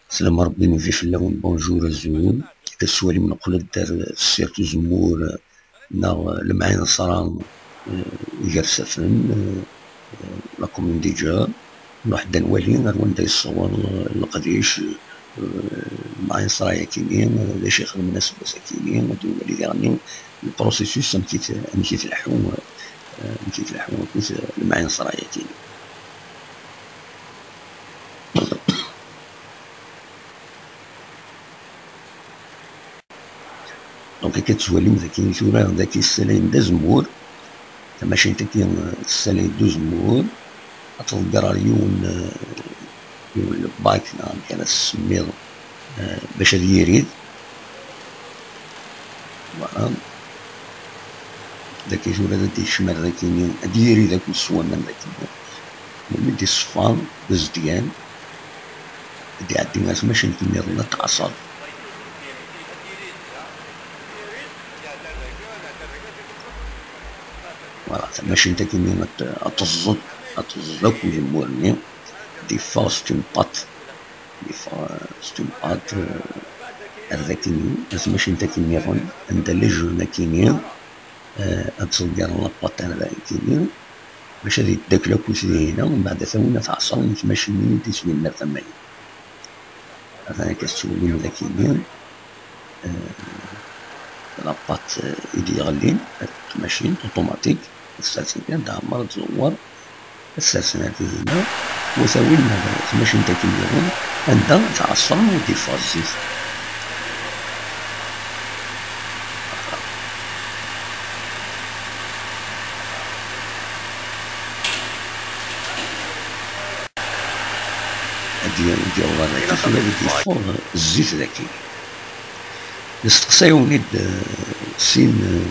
سلام ربي نوفي في اللون بونجور الزول كسوالي من قبل دار سيرتو زمور نا المعين صران يجرسفن لا كومون ديجا واحد نوالي نروان دا يصور القديش المعين صرايا كينين لاش يخدم الناس مساكينين هادو اللي يعني البروسيسوس مكيت الحوم المعين صرايا كينين. دونك كتولي ذاك ثورا ذاك السلايم دا زمور ماشي تاكي السلايم دو زمور تلقى يون البايك كان السميض باش هاد يريد فوالا ذاك ثورا ذاك الشمال ذاك هاد يريد ذاك السوان ذاك مدي الصفان بزديان هادي عندي ناس ماشي كيما تعصب فوالا ماشي نتا كيما تزد وجمهورني دي فاست اون بات هذاكيني بس ماشي نتا كيما عند لي جون كينيا تصدر لا بات هذاكيني باش هادي داك لاكوسي هنا ومن بعد ثونا تعصر نتماشي منين تسوي لنا ثمانية هذا كتولي ذاكيني لا بات يدي غلين ماشين اوتوماتيك السلسلة تعمر تزور السلسلة هنا وسوي لنا ماشي نتا كيما عندها تعصر وديفازي ديال هذاك فوق الزيت ذاكي نستقصيو وليد سين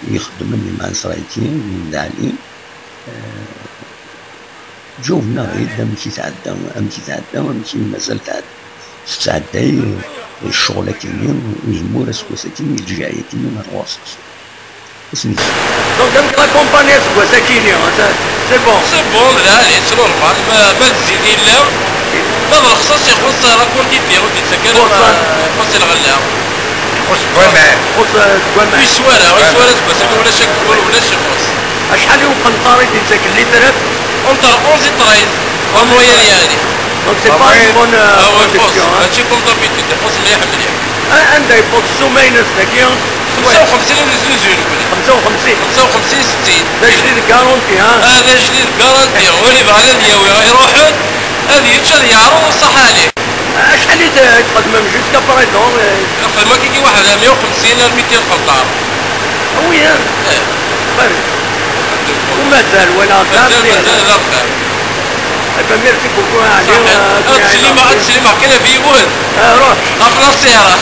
يخدم مني مع سرايكين من علي جونا غير مشي تعدى ماشي مازال تعدى الشغل كاين وجمهور سكوساكين الجاية كاين من الوسط اسمي دونك لا كومباني سكوساكين سي بون لا يصير نورمال ما تزيدين لا ما بالخصاص يخص راكون كيديرو تسكر خص الغلا خص كوان في سواره سكوساكين ولا شك خص شحال يوقن طاري تسكر لي درت اونتر 11 13 ومويا يعني دونك سي با بون كونديسيون هادشي كوم دابيتود يخص مليح عندها يبوصو ماينس ذاكيا 55 نزول 55 60 دا جديد كارونتي هذا جديد كارونتي واللي بغى غادي يروحون هذه يتشد يعرض الصح عليه شحال يتقدم من جوسكا بريزون خدمة كيجي واحد 150 ل 200 خلطار وياه فرق ومازال ولا مازال ابا ميرسي بوكو عليه تسليمة كاينة في يبوهد روح اخر السيارة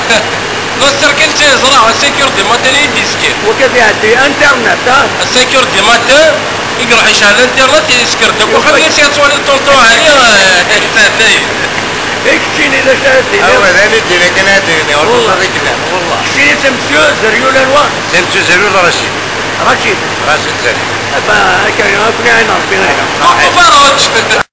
نصر كنت زرع 5 دي ماتن يديسكير وكيف يعدي انترنت 5 دي ماتن يقرا يشعل الانترنت يسكرتك وخلي يسير الطونطون عليه اكتشيني اذا شاهدتي هذا نديني كان هاديني والله اكتشيني سمسيو زريول الوان سمسيو زريول رشيد زري ابا كان يعرفني عين ربي فرج